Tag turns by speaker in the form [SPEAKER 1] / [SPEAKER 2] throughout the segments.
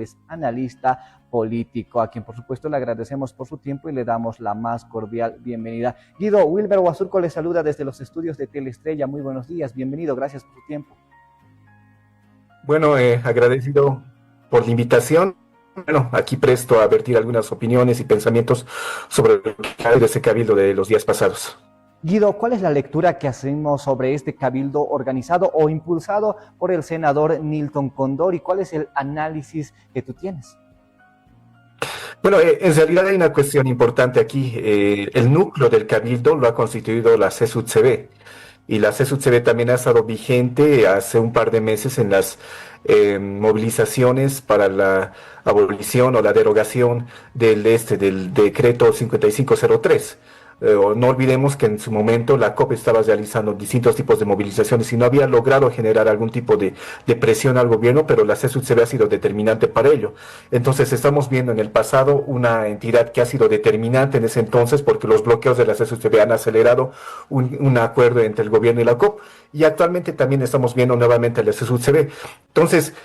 [SPEAKER 1] es analista político, a quien por supuesto le agradecemos por su tiempo y le damos la más cordial bienvenida. Guido, Wilmer Huazurco le saluda desde los estudios de Teleestrella. Muy buenos días, bienvenido, gracias por su tiempo.
[SPEAKER 2] Bueno, agradecido por la invitación. Bueno, aquí presto a vertir algunas opiniones y pensamientos sobre lo que hay de ese cabildo de los días pasados.
[SPEAKER 1] Guido, ¿cuál es la lectura que hacemos sobre este cabildo organizado o impulsado por el senador Nilton Condori? ¿Cuál es el análisis que tú tienes?
[SPEAKER 2] Bueno, en realidad hay una cuestión importante aquí. El núcleo del cabildo lo ha constituido la CSUTCB. Y la CSUTCB también ha estado vigente hace un par de meses en las movilizaciones para la abolición o la derogación del decreto 5503. No olvidemos que en su momento la COP estaba realizando distintos tipos de movilizaciones y no había logrado generar algún tipo de presión al gobierno, pero la CSUTCB ha sido determinante para ello. Entonces estamos viendo en el pasado una entidad que ha sido determinante en ese entonces porque los bloqueos de la CSUTCB han acelerado un acuerdo entre el gobierno y la COP, y actualmente también estamos viendo nuevamente la CSUTCB. Entonces,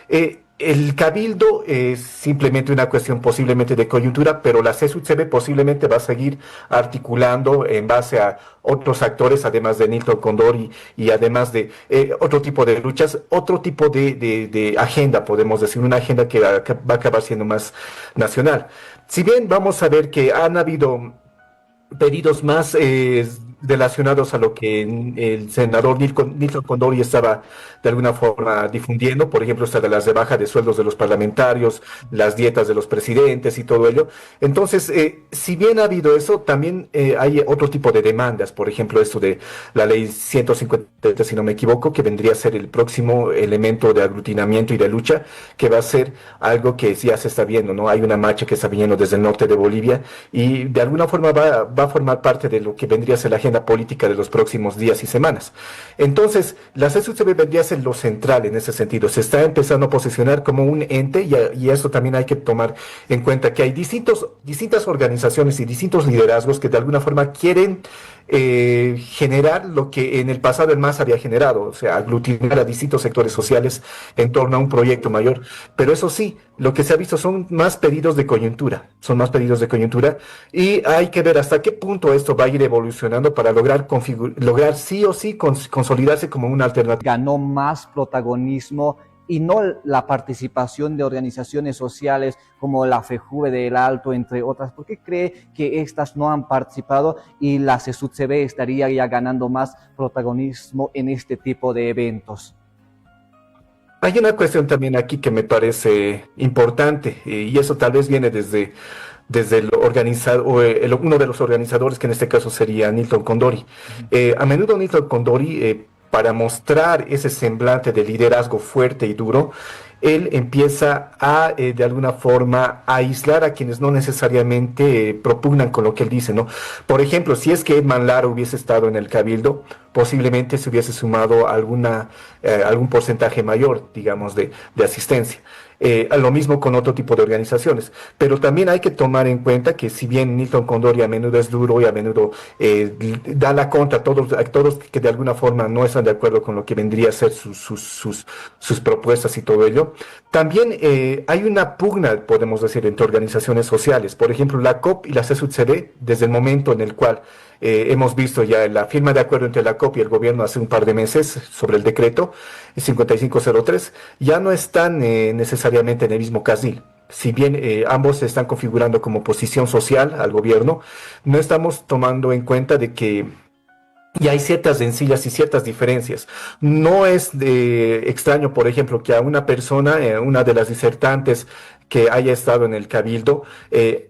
[SPEAKER 2] el cabildo es simplemente una cuestión posiblemente de coyuntura, pero la CSUTCB posiblemente va a seguir articulando en base a otros actores, además de Nilton Condori y además de otro tipo de luchas, otro tipo de agenda, podemos decir, una agenda que va a acabar siendo más nacional. Si bien vamos a ver que han habido pedidos más relacionados a lo que el senador Nilton Condori estaba de alguna forma difundiendo, por ejemplo, esta de las rebajas de sueldos de los parlamentarios, las dietas de los presidentes y todo ello. Entonces, si bien ha habido eso, también hay otro tipo de demandas, por ejemplo, esto de la ley 150, si no me equivoco, que vendría a ser el próximo elemento de aglutinamiento y de lucha, que va a ser algo que ya se está viendo, ¿no? Hay una marcha que está viniendo desde el norte de Bolivia y de alguna forma va a formar parte de lo que vendría a ser la agenda política de los próximos días y semanas. Entonces, la CSUTCB vendría a ser lo central en ese sentido. Se está empezando a posicionar como un ente y eso también hay que tomar en cuenta que hay distintas organizaciones y distintos liderazgos que de alguna forma quieren generar lo que en el pasado el MAS había generado, o sea, aglutinar a distintos sectores sociales en torno a un proyecto mayor. Pero eso sí, lo que se ha visto son más pedidos de coyuntura, y hay que ver hasta qué punto esto va a ir evolucionando para lograr sí o sí consolidarse como una alternativa.
[SPEAKER 1] Ganó más protagonismo y no la participación de organizaciones sociales como la FEJUVE del Alto, entre otras. ¿Por qué cree que estas no han participado y la CSUTCB estaría ya ganando más protagonismo en este tipo de eventos?
[SPEAKER 2] Hay una cuestión también aquí que me parece importante y eso tal vez viene desde el organizador, uno de los organizadores, que en este caso sería Nilton Condori. A menudo Nilton Condori, para mostrar ese semblante de liderazgo fuerte y duro, él empieza a, de alguna forma, a aislar a quienes no necesariamente propugnan con lo que él dice, ¿no? Por ejemplo, si es que Edman Lara hubiese estado en el cabildo, posiblemente se hubiese sumado algún porcentaje mayor, digamos, de asistencia. Lo mismo con otro tipo de organizaciones. Pero también hay que tomar en cuenta que si bien Nilton Condori a menudo es duro y a menudo da la contra a todos que de alguna forma no están de acuerdo con lo que vendría a ser sus propuestas y todo ello, también hay una pugna, podemos decir, entre organizaciones sociales. Por ejemplo, la COP y la CSUTCB, desde el momento en el cual hemos visto ya la firma de acuerdo entre la COP y el gobierno hace un par de meses sobre el decreto 5503, ya no están necesariamente en el mismo carril. Si bien ambos se están configurando como oposición social al gobierno, no estamos tomando en cuenta de que y hay ciertas rencillas y ciertas diferencias. No es extraño, por ejemplo, que a una persona, una de las disertantes que haya estado en el cabildo,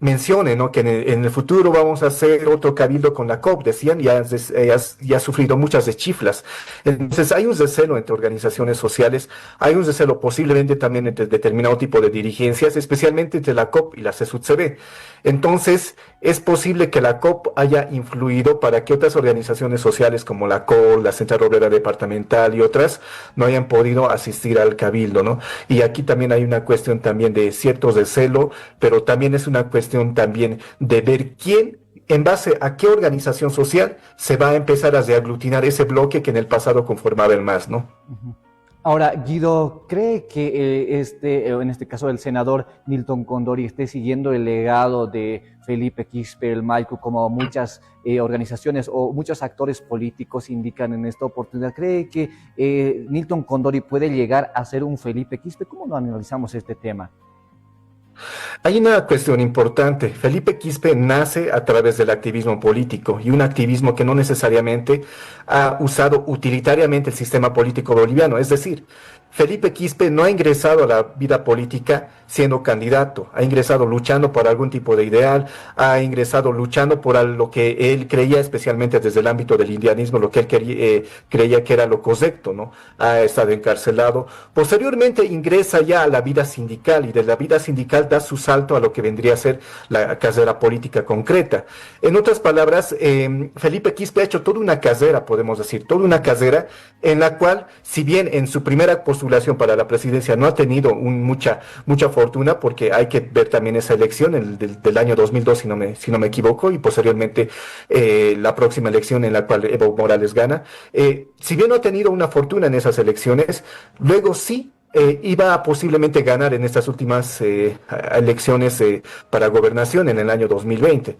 [SPEAKER 2] mencione, ¿no?, que en el futuro vamos a hacer otro cabildo con la COP, decían, y ha sufrido muchas chiflas. Entonces hay un recelo entre organizaciones sociales, hay un recelo posiblemente también entre determinado tipo de dirigencias, especialmente entre la COP y la CSUTCB. Entonces es posible que la COP haya influido para que otras organizaciones sociales como la COL, la Central Obrera Departamental y otras no hayan podido asistir al cabildo, ¿no? Y aquí también hay una cuestión también de ciertos de celo, pero también es una cuestión también de ver quién, en base a qué organización social se va a empezar a reaglutinar ese bloque que en el pasado conformaba el MAS, ¿no?
[SPEAKER 1] Ahora, Guido, ¿cree que en este caso el senador Nilton Condori esté siguiendo el legado de Felipe Quispe, el Maico, como muchas organizaciones o muchos actores políticos indican en esta oportunidad? ¿Cree que Nilton Condori puede llegar a ser un Felipe Quispe? ¿Cómo no analizamos este tema?
[SPEAKER 2] Hay una cuestión importante. Felipe Quispe nace a través del activismo político y un activismo que no necesariamente ha usado utilitariamente el sistema político boliviano. Es decir, Felipe Quispe no ha ingresado a la vida política siendo candidato, ha ingresado luchando por algún tipo de ideal, ha ingresado luchando por lo que él creía, especialmente desde el ámbito del indianismo, lo que él creía que era lo correcto, ¿no? Ha estado encarcelado. Posteriormente ingresa ya a la vida sindical y de la vida sindical da su salto a lo que vendría a ser la carrera política concreta. En otras palabras, Felipe Quispe ha hecho toda una carrera, podemos decir, toda una carrera en la cual, si bien en su primera postulación para la presidencia no ha tenido mucha fortuna, porque hay que ver también esa elección del año 2002, si no me equivoco, y posteriormente la próxima elección en la cual Evo Morales gana. Si bien no ha tenido una fortuna en esas elecciones, luego sí iba a posiblemente ganar en estas últimas elecciones para gobernación en el año 2020.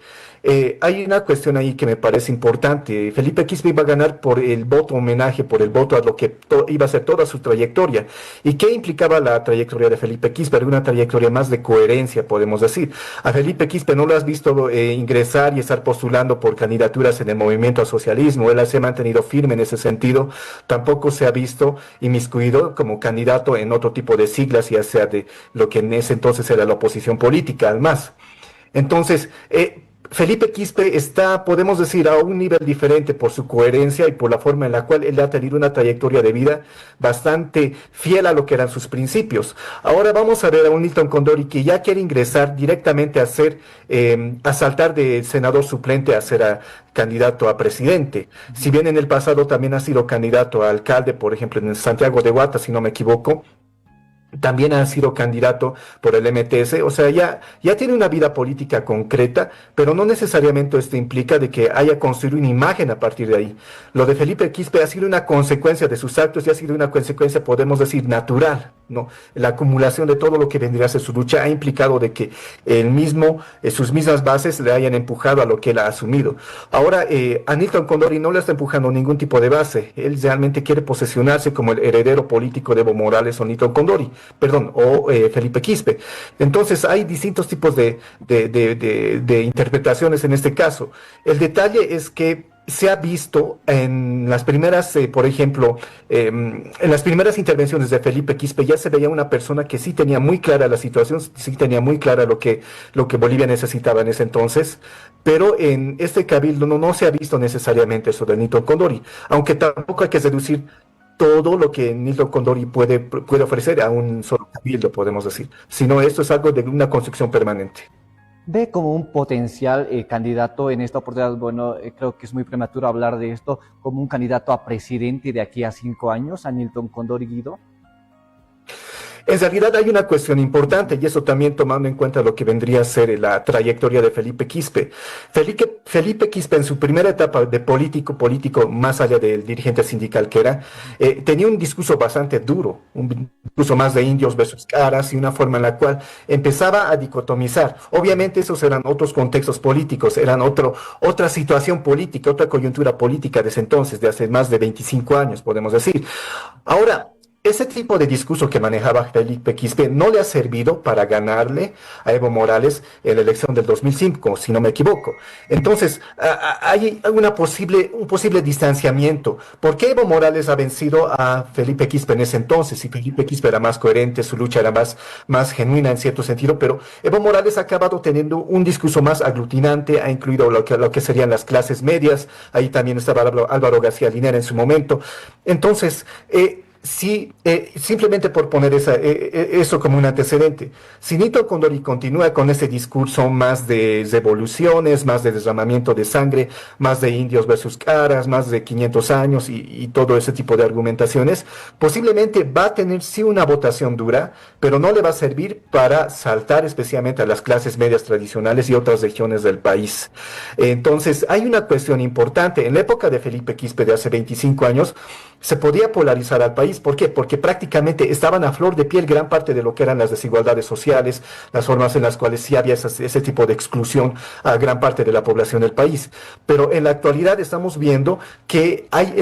[SPEAKER 2] Hay una cuestión ahí que me parece importante. Felipe Quispe iba a ganar por el voto homenaje, por el voto a lo que iba a ser toda su trayectoria. ¿Y qué implicaba la trayectoria de Felipe Quispe? Era una trayectoria más de coherencia, podemos decir. A Felipe Quispe no lo has visto ingresar y estar postulando por candidaturas en el movimiento al socialismo. Él se ha mantenido firme en ese sentido. Tampoco se ha visto inmiscuido como candidato en otro tipo de siglas, ya sea de lo que en ese entonces era la oposición política, al MAS. Entonces, Felipe Quispe está, podemos decir, a un nivel diferente por su coherencia y por la forma en la cual él ha tenido una trayectoria de vida bastante fiel a lo que eran sus principios. Ahora vamos a ver a un Nilton Condori que ya quiere ingresar directamente a saltar de senador suplente a ser candidato a presidente. Si bien en el pasado también ha sido candidato a alcalde, por ejemplo, en Santiago de Guata, si no me equivoco, también ha sido candidato por el MTS, o sea, ya tiene una vida política concreta, pero no necesariamente esto implica de que haya construido una imagen a partir de ahí. Lo de Felipe Quispe ha sido una consecuencia de sus actos y ha sido una consecuencia, podemos decir, natural, ¿no? La acumulación de todo lo que vendría a ser su lucha ha implicado de que sus mismas bases le hayan empujado a lo que él ha asumido. Ahora, a Nilton Condori no le está empujando ningún tipo de base, él realmente quiere posesionarse como el heredero político de Evo Morales o Nilton Condori. Felipe Quispe. Entonces hay distintos tipos de interpretaciones en este caso. El detalle es que se ha visto en las primeras, por ejemplo, en las primeras intervenciones de Felipe Quispe ya se veía una persona que sí tenía muy clara la situación, sí tenía muy clara lo que Bolivia necesitaba en ese entonces, pero en este cabildo no se ha visto necesariamente eso de Nilton Condori, aunque tampoco hay que reducir todo lo que Nilton Condori puede ofrecer a un solo cabildo, podemos decir, sino esto es algo de una construcción permanente.
[SPEAKER 1] ¿Ve como un potencial candidato en esta oportunidad? Bueno, creo que es muy prematuro hablar de esto, como un candidato a presidente de aquí a 5 años, a Nilton Condori, Guido.
[SPEAKER 2] En realidad hay una cuestión importante y eso también tomando en cuenta lo que vendría a ser la trayectoria de Felipe Quispe. Felipe Quispe en su primera etapa de político más allá del dirigente sindical que era, tenía un discurso bastante duro, un discurso más de indios versus caras y una forma en la cual empezaba a dicotomizar. Obviamente esos eran otros contextos políticos, eran otra situación política, otra coyuntura política de ese entonces, de hace más de 25 años, podemos decir. Ahora, ese tipo de discurso que manejaba Felipe Quispe no le ha servido para ganarle a Evo Morales en la elección del 2005, si no me equivoco. Entonces, hay un posible distanciamiento. ¿Por qué Evo Morales ha vencido a Felipe Quispe en ese entonces? Si Felipe Quispe era más coherente, su lucha era más genuina en cierto sentido, pero Evo Morales ha acabado teniendo un discurso más aglutinante, ha incluido lo que serían las clases medias, ahí también estaba Álvaro García Linera en su momento. Entonces, sí, simplemente por poner eso como un antecedente, si Nilton Condori continúa con ese discurso más de revoluciones, más de derramamiento de sangre, más de indios versus caras, más de 500 años y todo ese tipo de argumentaciones, posiblemente va a tener sí una votación dura, pero no le va a servir para saltar especialmente a las clases medias tradicionales y otras regiones del país. Entonces, hay una cuestión importante. En la época de Felipe Quispe de hace 25 años, se podía polarizar al país. país. ¿Por qué? Porque prácticamente estaban a flor de piel gran parte de lo que eran las desigualdades sociales, las formas en las cuales sí había ese tipo de exclusión a gran parte de la población del país. Pero en la actualidad estamos viendo que hay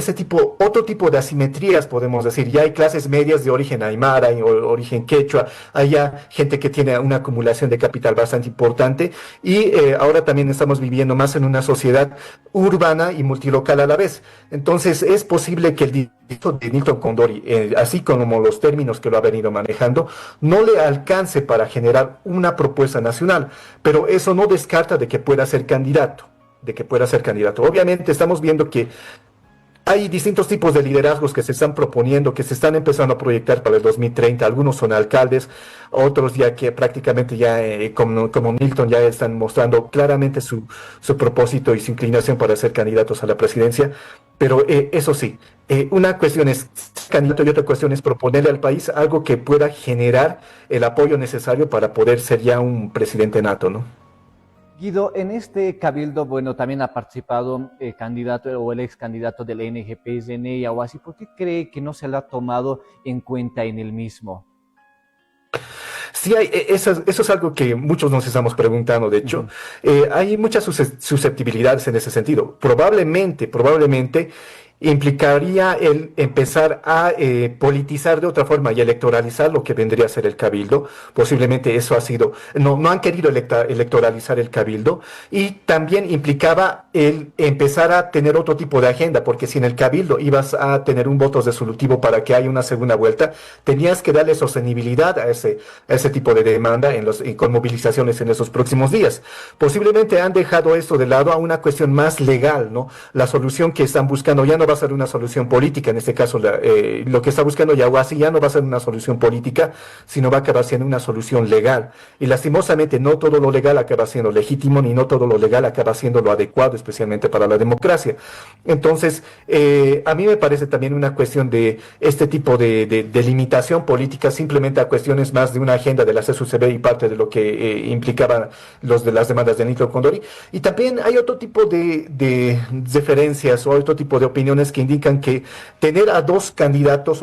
[SPEAKER 2] otro tipo de asimetrías, podemos decir. Ya hay clases medias de origen aymara, origen quechua, hay ya gente que tiene una acumulación de capital bastante importante y ahora también estamos viviendo más en una sociedad urbana y multilocal a la vez. Entonces es posible que el discurso de Nilton Condori, así como los términos que lo ha venido manejando, no le alcance para generar una propuesta nacional, pero eso no descarta de que pueda ser candidato, Obviamente estamos viendo que hay distintos tipos de liderazgos que se están proponiendo, que se están empezando a proyectar para el 2030. Algunos son alcaldes, otros ya que prácticamente ya, como Nilton, ya están mostrando claramente su propósito y su inclinación para ser candidatos a la presidencia. Pero eso sí, una cuestión es ser candidato y otra cuestión es proponerle al país algo que pueda generar el apoyo necesario para poder ser ya un presidente nato, ¿no?
[SPEAKER 1] Guido, en este cabildo, bueno, también ha participado el candidato o el ex candidato del NGP, Zené Yaguasi. ¿Por qué cree que no se lo ha tomado en cuenta en el mismo?
[SPEAKER 2] Sí, eso es algo que muchos nos estamos preguntando, de hecho. Hay muchas susceptibilidades en ese sentido. Probablemente implicaría el empezar a politizar de otra forma y electoralizar lo que vendría a ser el cabildo. Posiblemente eso ha sido, no han querido electoralizar el cabildo y también implicaba el empezar a tener otro tipo de agenda, porque si en el cabildo ibas a tener un voto resolutivo para que haya una segunda vuelta, tenías que darle sostenibilidad a ese tipo de demanda con movilizaciones en esos próximos días. Posiblemente han dejado esto de lado a una cuestión más legal, ¿no? La solución que están buscando ya no va a ser una solución política, en este caso lo que está buscando Yaguasi ya no va a ser una solución política, sino va a acabar siendo una solución legal. Y lastimosamente no todo lo legal acaba siendo legítimo, ni no todo lo legal acaba siendo lo adecuado, especialmente para la democracia. Entonces, a mí me parece también una cuestión de este tipo de limitación política, simplemente a cuestiones más de una agenda de la CSUCB y parte de lo que implicaban los de las demandas de Nilton Condori. Y también hay otro tipo de referencias o otro tipo de opiniones que indican que tener a dos candidatos,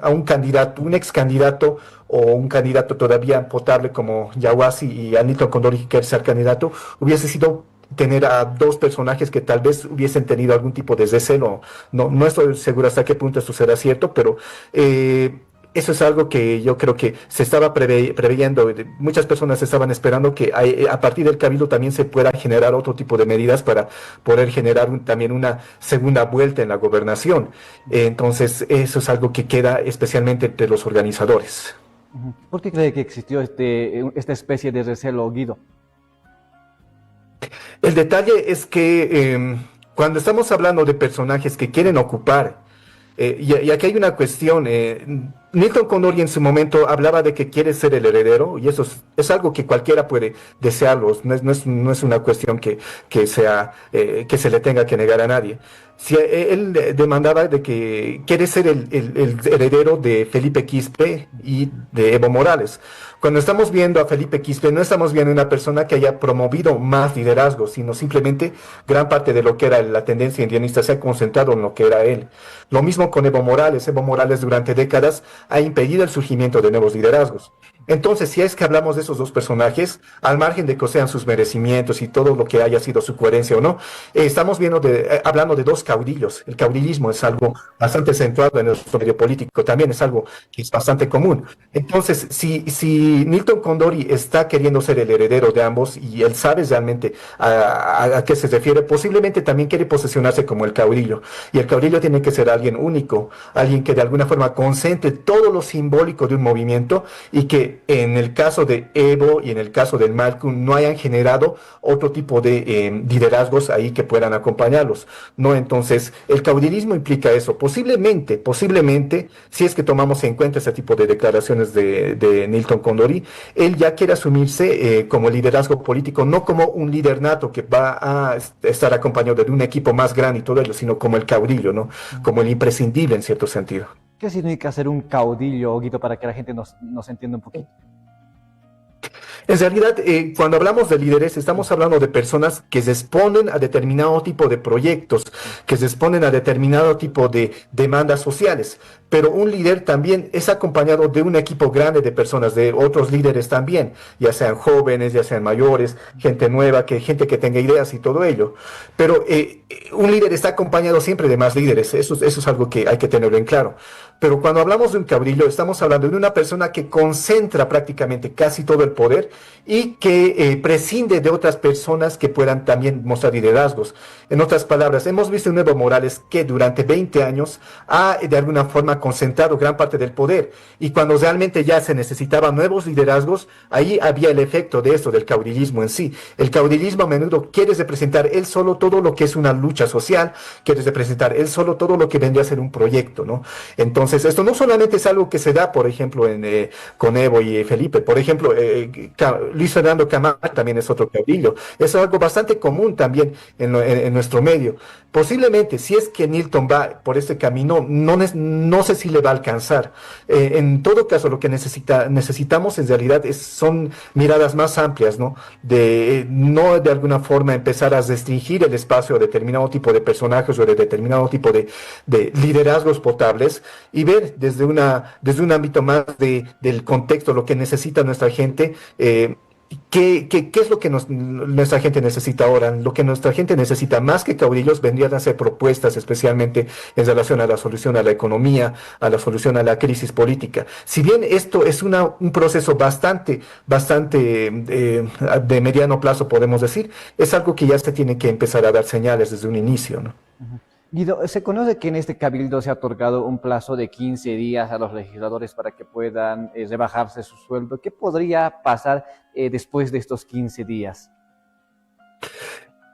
[SPEAKER 2] a un candidato, un ex candidato o un candidato todavía potable como Yaguasi y a Nilton Condori que quiere ser candidato, hubiese sido tener a dos personajes que tal vez hubiesen tenido algún tipo de recelo. No estoy seguro hasta qué punto esto será cierto, pero eso es algo que yo creo que se estaba preveyendo. Muchas personas estaban esperando que a partir del cabildo también se pueda generar otro tipo de medidas para poder generar también una segunda vuelta en la gobernación. Entonces, eso es algo que queda especialmente entre los organizadores.
[SPEAKER 1] ¿Por qué cree que existió esta especie de recelo, Guido?
[SPEAKER 2] El detalle es que cuando estamos hablando de personajes que quieren ocupar, y aquí hay una cuestión. Nilton Condori en su momento hablaba de que quiere ser el heredero, y eso es algo que cualquiera puede desearlo. No es una cuestión que se le tenga que negar a nadie. Si él demandaba de que quiere ser el heredero de Felipe Quispe y de Evo Morales. Cuando estamos viendo a Felipe Quispe, no estamos viendo una persona que haya promovido más liderazgo, sino simplemente gran parte de lo que era la tendencia indianista se ha concentrado en lo que era él. Lo mismo con Evo Morales. Evo Morales durante décadas ha impedido el surgimiento de nuevos liderazgos. Entonces, si es que hablamos de esos dos personajes, al margen de que sean sus merecimientos y todo lo que haya sido su coherencia o no, estamos hablando de dos caudillos. El caudillismo es algo bastante centrado en nuestro medio político, también es algo que es bastante común. Entonces, si Nilton Condori está queriendo ser el heredero de ambos y él sabe realmente a qué se refiere, posiblemente también quiere posesionarse como el caudillo. Y el caudillo tiene que ser alguien único, alguien que de alguna forma concentre todo lo simbólico de un movimiento y que en el caso de Evo y en el caso del Malcolm no hayan generado otro tipo de liderazgos ahí que puedan acompañarlos, ¿no? Entonces, el caudillismo implica eso. Posiblemente, si es que tomamos en cuenta ese tipo de declaraciones de Nilton Condori, él ya quiere asumirse como liderazgo político, no como un líder nato que va a estar acompañado de un equipo más grande y todo ello, sino como el caudillo, ¿no? Como el imprescindible en cierto sentido.
[SPEAKER 1] ¿Qué significa ser un caudillo, Guido, para que la gente nos entienda un poquito?
[SPEAKER 2] En realidad, cuando hablamos de líderes, estamos hablando de personas que se exponen a determinado tipo de proyectos, que se exponen a determinado tipo de demandas sociales. Pero un líder también es acompañado de un equipo grande de personas, de otros líderes también, ya sean jóvenes, ya sean mayores, gente nueva, gente que tenga ideas y todo ello. Pero un líder está acompañado siempre de más líderes, eso es algo que hay que tenerlo en claro. Pero cuando hablamos de un caudillo, estamos hablando de una persona que concentra prácticamente casi todo el poder y que prescinde de otras personas que puedan también mostrar liderazgos. En otras palabras, hemos visto un Evo Morales que durante 20 años ha de alguna forma concentrado gran parte del poder, y cuando realmente ya se necesitaban nuevos liderazgos, ahí había el efecto de esto, del caudillismo en sí. El caudillismo a menudo quiere representar él solo todo lo que es una lucha social, quiere representar él solo todo lo que vendría a ser un proyecto, ¿no? Entonces, esto no solamente es algo que se da, por ejemplo, con Evo y Felipe. Por ejemplo, Luis Fernando Camacho también es otro caudillo. Es algo bastante común también en nuestro medio. Posiblemente, si es que Nilton va por este camino, no sé si le va a alcanzar. En todo caso, lo que necesitamos en realidad son miradas más amplias, ¿no? No de alguna forma empezar a restringir el espacio a determinado tipo de personajes o de determinado tipo de liderazgos potables, y ver desde un ámbito más del contexto, lo que necesita nuestra gente. ¿Qué es lo que nuestra gente necesita ahora? Lo que nuestra gente necesita más que caudillos vendrían a ser propuestas, especialmente en relación a la solución a la economía, a la solución a la crisis política. Si bien esto es un proceso bastante de mediano plazo, podemos decir, es algo que ya se tiene que empezar a dar señales desde un inicio, ¿no?
[SPEAKER 1] Ujú. Guido, se conoce que en este cabildo se ha otorgado un plazo de 15 días a los legisladores para que puedan rebajarse su sueldo. ¿Qué podría pasar después de estos 15 días?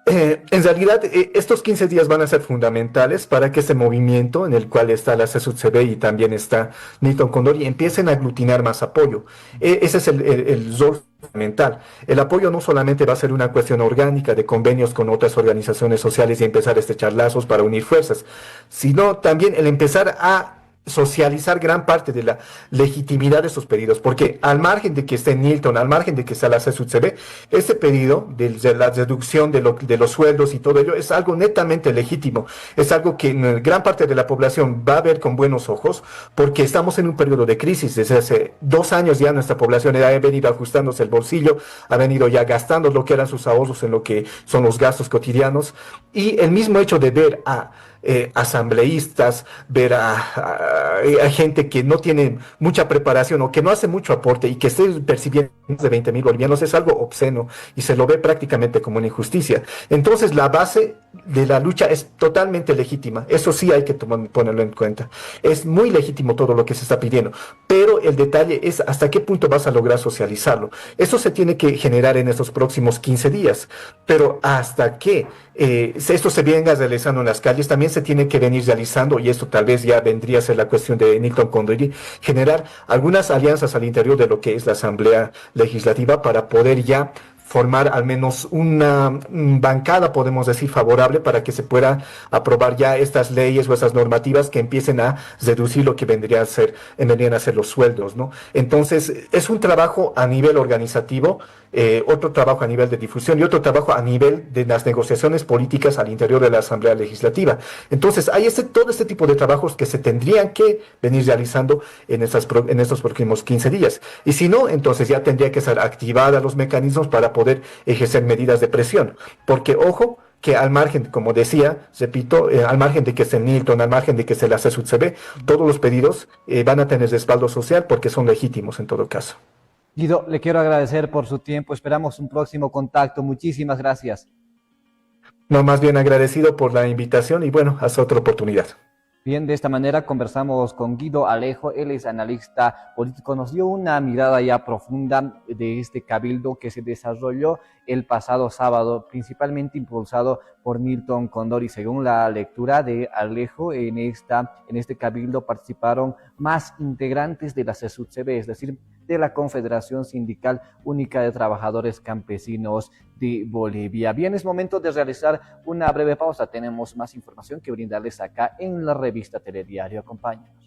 [SPEAKER 2] En realidad, estos 15 días van a ser fundamentales para que este movimiento, en el cual está la CSUCB y también está Nilton Condori, empiecen a aglutinar más apoyo. Ese es el rol fundamental. El apoyo no solamente va a ser una cuestión orgánica de convenios con otras organizaciones sociales y empezar a estrechar lazos para unir fuerzas, sino también el empezar a socializar gran parte de la legitimidad de esos pedidos, porque al margen de que esté Nilton, al margen de que sea la CSUCB, este pedido de la reducción de los sueldos y todo ello es algo netamente legítimo, es algo que gran parte de la población va a ver con buenos ojos, porque estamos en un periodo de crisis. Desde hace 2 años ya nuestra población ha venido ajustándose el bolsillo, ha venido ya gastando lo que eran sus ahorros en lo que son los gastos cotidianos, y el mismo hecho de ver a asambleístas, ver a gente que no tiene mucha preparación o que no hace mucho aporte y que esté percibiendo más de 20.000 bolivianos es algo obsceno y se lo ve prácticamente como una injusticia. Entonces la base de la lucha es totalmente legítima, eso sí hay que ponerlo en cuenta. Es muy legítimo todo lo que se está pidiendo, pero el detalle es hasta qué punto vas a lograr socializarlo. Eso se tiene que generar en estos próximos 15 días, pero hasta que esto se venga realizando en las calles, también se tiene que venir realizando, y esto tal vez ya vendría a ser la cuestión de Nilton Condori, generar algunas alianzas al interior de lo que es la Asamblea Legislativa para poder ya formar al menos una bancada, podemos decir, favorable para que se pueda aprobar ya estas leyes o estas normativas que empiecen a reducir lo que vendrían a ser los sueldos, ¿no? Entonces, es un trabajo a nivel organizativo, otro trabajo a nivel de difusión y otro trabajo a nivel de las negociaciones políticas al interior de la Asamblea Legislativa. Entonces, hay todo este tipo de trabajos que se tendrían que venir realizando en estos próximos 15 días. Y si no, entonces ya tendría que ser activados los mecanismos para poder ejercer medidas de presión. Porque, ojo, que al margen, como decía, repito, al margen de que esté Nilton, al margen de que se la CSUCB, todos los pedidos van a tener respaldo social porque son legítimos en todo caso.
[SPEAKER 1] Guido, le quiero agradecer por su tiempo. Esperamos un próximo contacto. Muchísimas gracias.
[SPEAKER 2] No, más bien agradecido por la invitación y bueno, hasta otra oportunidad.
[SPEAKER 1] Bien, de esta manera conversamos con Guido Alejo, él es analista político, nos dio una mirada ya profunda de este cabildo que se desarrolló el pasado sábado, principalmente impulsado por Nilton Condori. Según la lectura de Alejo, en este cabildo participaron más integrantes de la CSUCB, es decir, de la Confederación Sindical Única de Trabajadores Campesinos de Bolivia. Bien, es momento de realizar una breve pausa. Tenemos más información que brindarles acá en la revista Telediario. Acompáñenos.